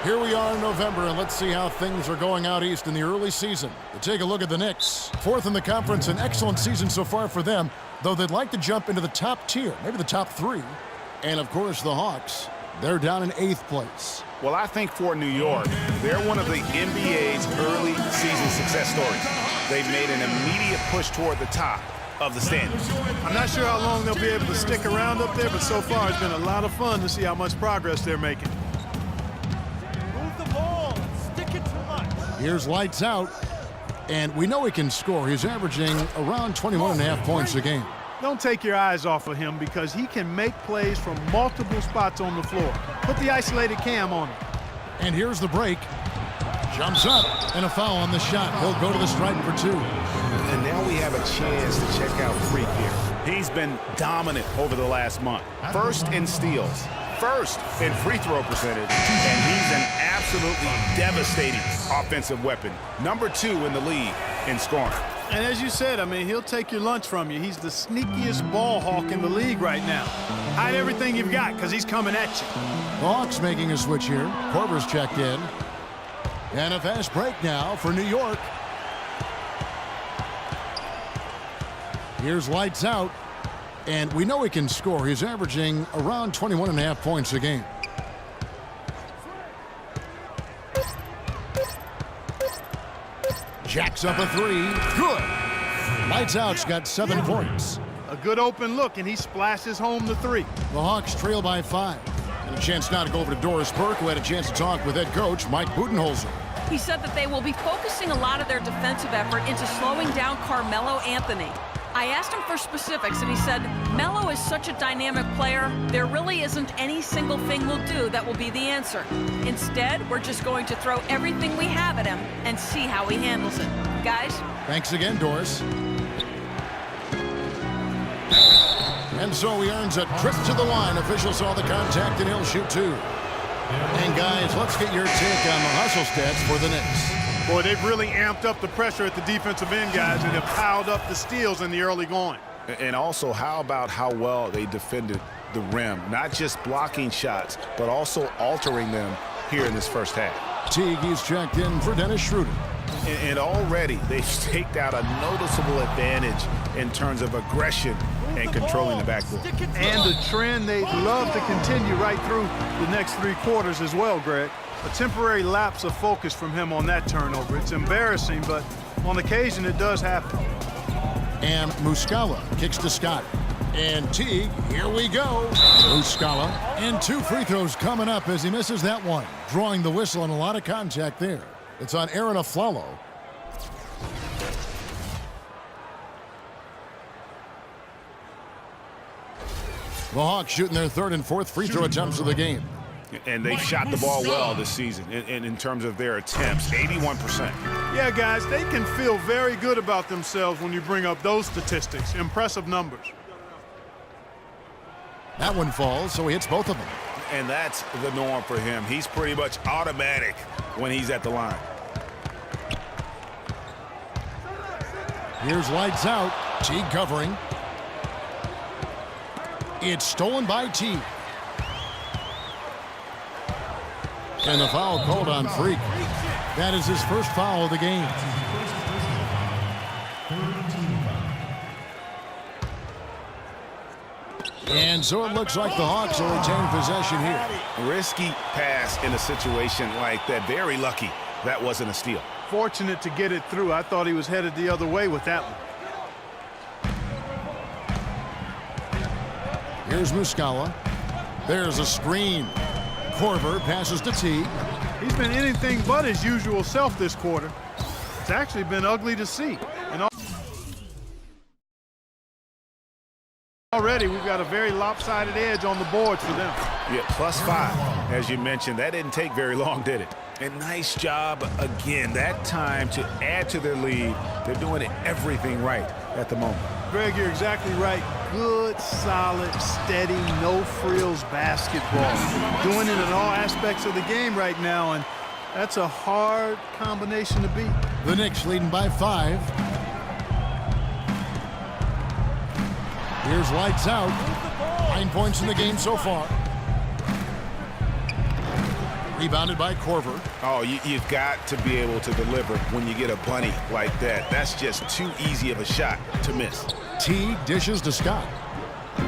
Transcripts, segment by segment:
Here we are in November, and let's see how things are going out east in the early season. To take a look at the Knicks. Fourth in the conference, an excellent season so far for them, though they'd like to jump into the top tier, maybe the top three. And, of course, the Hawks, they're down in 8th place. Well, I think for New York, they're one of the NBA's early season success stories. They've made an immediate push toward the top of the standings. I'm not sure how long they'll be able to stick around up there, but so far it's been a lot of fun to see how much progress they're making. Move the ball. Stick it to Lux. Here's lights out, and we know he can score. He's averaging around 21.5 points a game. Don't take your eyes off of him because he can make plays from multiple spots on the floor. Put the isolated cam on him. And here's the break. Jumps up, and a foul on the shot. He'll go to the stripe for 2. And now we have a chance to check out Freak here. He's been dominant over the last month. First in steals, first in free throw percentage, and he's an absolutely devastating offensive weapon. Number 2 in the league in scoring. And as you said, I mean, he'll take your lunch from you. He's the sneakiest ball hawk in the league right now. Hide everything you've got because he's coming at you. The Hawks making a switch here. Korver's checked in. And a fast break now for New York. Here's lights out. And we know he can score. He's averaging around 21.5 points a game. Jacks up a 3. Good. Lights out's got 7 points. A good open look, and he splashes home the 3. The Hawks trail by 5. And a chance now to go over to Doris Burke, who had a chance to talk with head coach Mike Budenholzer. He said that they will be focusing a lot of their defensive effort into slowing down Carmelo Anthony. I asked him for specifics, and he said, Melo is such a dynamic player, there really isn't any single thing we'll do that will be the answer. Instead, we're just going to throw everything we have at him and see how he handles it. Guys? Thanks again, Doris. And so he earns a trip to the line. Officials saw the contact, and he'll shoot 2. And, guys, let's get your take on the hustle stats for the Knicks. Boy, they've really amped up the pressure at the defensive end, guys, and have piled up the steals in the early going. And also, how about how well they defended the rim? Not just blocking shots, but also altering them here in this first half. Teague's checked in for Dennis Schroeder. And already they've staked out a noticeable advantage in terms of aggression and controlling the backcourt. And a trend they'd love to continue right through the next 3 quarters as well, Greg. A temporary lapse of focus from him on that turnover. It's embarrassing, but on occasion it does happen. And Muscala kicks to Scott. And Teague, here we go. Muscala. And 2 free throws coming up as he misses that one. Drawing the whistle and a lot of contact there. It's on Aaron Aflalo. The Hawks shooting their 3rd and 4th free throw attempts of the game. And they've shot the ball well this season in terms of their attempts, 81%. Yeah, guys, they can feel very good about themselves when you bring up those statistics. Impressive numbers. That one falls, so he hits both of them. And that's the norm for him. He's pretty much automatic when he's at the line. Here's lights out. Teague covering. It's stolen by Teague. And the foul called on Freak. That is his first foul of the game. And so it looks like the Hawks will retain possession here. Risky pass in a situation like that. Very lucky that wasn't a steal. Fortunate to get it through. I thought he was headed the other way with that one. Here's Muscala. There's a screen. Korver passes to Teague. He's been anything but his usual self this quarter. It's actually been ugly to see. And already we've got a very lopsided edge on the boards for them. Yeah, +5, as you mentioned. That didn't take very long, did it? And nice job again that time to add to their lead. They're doing everything right at the moment. Greg, you're exactly right. Good, solid, steady, no-frills basketball. Doing it in all aspects of the game right now, and that's a hard combination to beat. The Knicks leading by 5. Here's lights out. 9 points in the game so far. Rebounded by Korver. Oh, you've got to be able to deliver when you get a bunny like that. That's just too easy of a shot to miss. Teague dishes to Scott.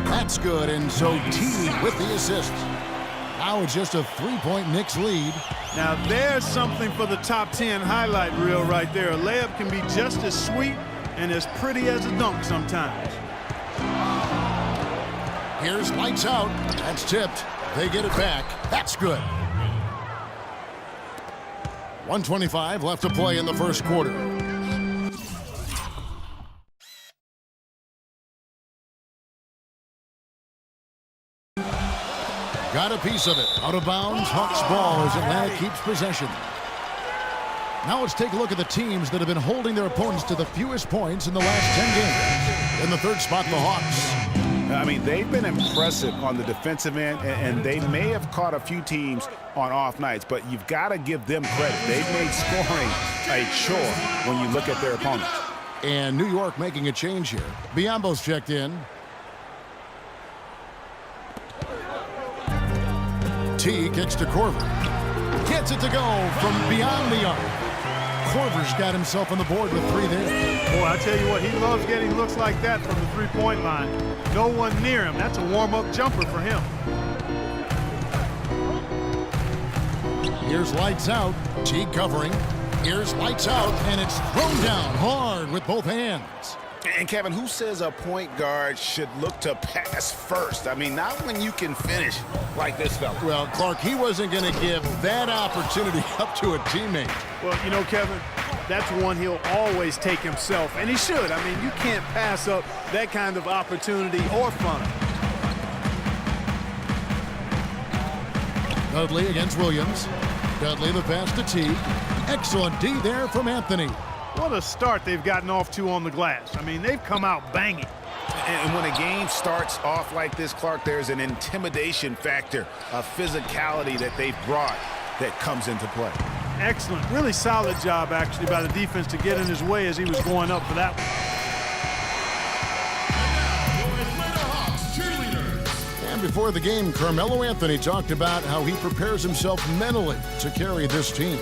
That's good, and so Teague with the assist. Now it's just a 3-point Knicks lead. Now there's something for the top 10 highlight reel right there. A layup can be just as sweet and as pretty as a dunk sometimes. Here's lights out. That's tipped. They get it back. That's good. 1:25 left to play in the first quarter. Got a piece of it. Out of bounds. Hawks ball as Atlanta keeps possession. Now let's take a look at the teams that have been holding their opponents to the fewest points in the last 10 games. In the third spot, the Hawks. I mean, they've been impressive on the defensive end, and they may have caught a few teams on off nights, but you've got to give them credit. They've made scoring a chore when you look at their opponents. And New York making a change here. Biyombo's checked in. T kicks to Korver. Gets it to go from beyond the arc. Korver's got himself on the board with 3 there. Boy, I tell you what, he loves getting looks like that from the three-point line. No one near him. That's a warm-up jumper for him. Here's lights out. T covering. Here's lights out, and it's thrown down hard with both hands. And Kevin, who says a point guard should look to pass first? I mean, not when you can finish like this fella. Well, Clark, he wasn't going to give that opportunity up to a teammate. Well, you know, Kevin, that's one he'll always take himself, and he should. I mean, you can't pass up that kind of opportunity or fun. Dudley against Williams. Dudley the pass to T. Excellent D there from Anthony. What a start they've gotten off to on the glass. I mean, they've come out banging. And when a game starts off like this, Clark, there's an intimidation factor, a physicality that they've brought that comes into play. Excellent. Really solid job, actually, by the defense to get in his way as he was going up for that one. And before the game, Carmelo Anthony talked about how he prepares himself mentally to carry this team.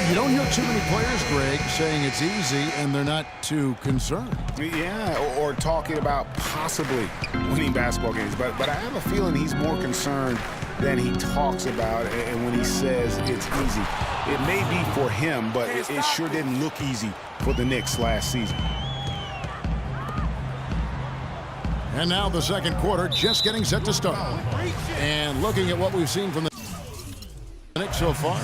You don't hear too many players, Greg, saying it's easy and they're not too concerned. Yeah, or talking about possibly winning basketball games. But I have a feeling he's more concerned than he talks about, and when he says it's easy. It may be for him, but it sure didn't look easy for the Knicks last season. And now the second quarter just getting set to start. And looking at what we've seen from the Knicks so far,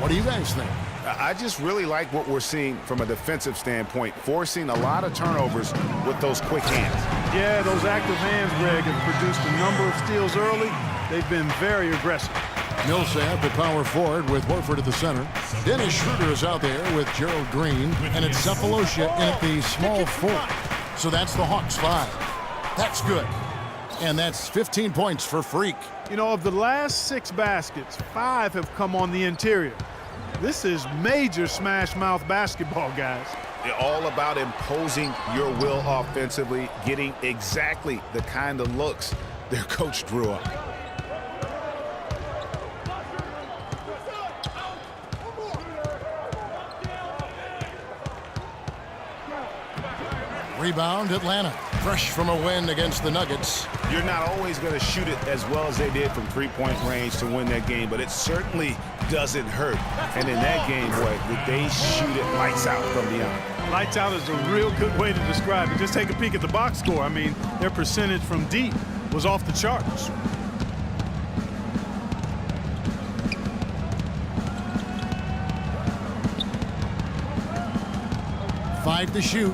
what do you guys think? I just really like what we're seeing from a defensive standpoint, forcing a lot of turnovers with those quick hands. Yeah, those active hands, Greg, have produced a number of steals early. They've been very aggressive. Millsap, the power forward, with Horford at the center. Dennis Schroeder is out there with Gerald Green, and it's Cephalosha in at the small forward. So that's the Hawks 5. That's good. And that's 15 points for Freak. You know, of the last 6 baskets, 5 have come on the interior. This is major smash mouth basketball, guys. They're all about imposing your will offensively, getting exactly the kind of looks their coach drew up. Rebound, Atlanta. Fresh from a win against the Nuggets. You're not always going to shoot it as well as they did from three-point range to win that game, but it certainly doesn't hurt. And in that game, boy, did they shoot it lights out from beyond. Lights out is a real good way to describe it. Just take a peek at the box score. I mean, their percentage from deep was off the charts. Five to shoot.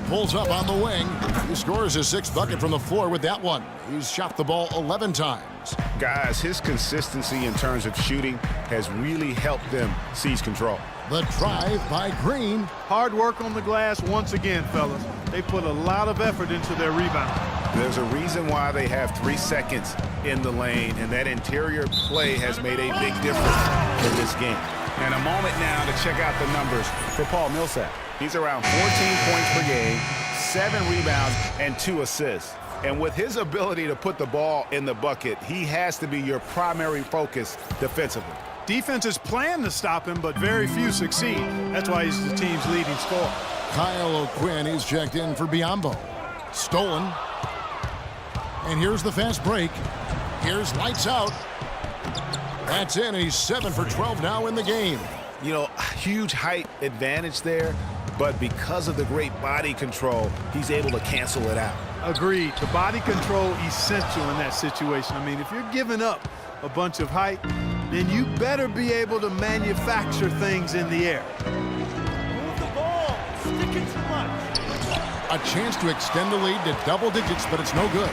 Pulls up on the wing. He scores his 6th bucket from the floor with that one. He's shot the ball 11 times. Guys, his consistency in terms of shooting has really helped them seize control. The drive by Green. Hard work on the glass once again, fellas. They put a lot of effort into their rebound. There's a reason why they have 3 seconds in the lane, and that interior play has made a big difference in this game. And a moment now to check out the numbers for Paul Millsap. He's around 14 points per game, 7 rebounds and 2 assists. And with his ability to put the ball in the bucket, he has to be your primary focus defensively. Defenses plan to stop him, but very few succeed. That's why he's the team's leading scorer. Kyle O'Quinn, he's checked in for Biyombo. Stolen. And here's the fast break. Here's lights out. That's in. He's 7 for 12 now in the game. You know, huge height advantage there, but because of the great body control, he's able to cancel it out. Agreed. The body control essential in that situation. I mean, if you're giving up a bunch of height, then you better be able to manufacture things in the air. Move the ball. Stick it too much. A chance to extend the lead to double digits, but it's no good.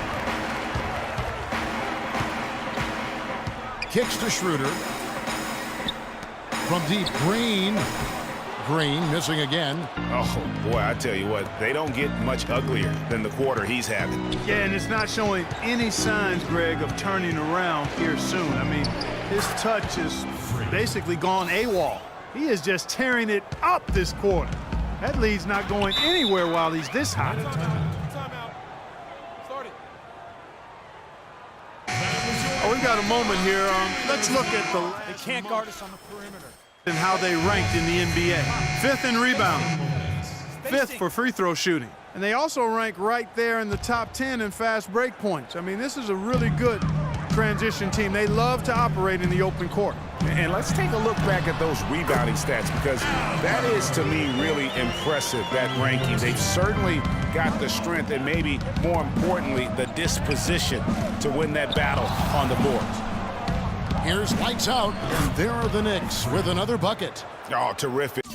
Kicks to Schroeder. From deep, Green. Green missing again. Oh, boy, I tell you what, they don't get much uglier than the quarter he's having. Yeah, and it's not showing any signs, Greg, of turning around here soon. I mean, his touch is basically gone AWOL. He is just tearing it up this quarter. That lead's not going anywhere while he's this hot. Timeout. Start it. Oh, we got a moment here. Let's look at They can't guard us on the perimeter. and how they ranked in the NBA. 5th in rebounding, 5th for free throw shooting. And they also rank right there in the top 10 in fast break points. I mean, this is a really good transition team. They love to operate in the open court. And let's take a look back at those rebounding stats, because that is, to me, really impressive, that ranking. They've certainly got the strength and maybe, more importantly, the disposition to win that battle on the boards. Here's lights out, and there are the Knicks with another bucket. Oh, terrific.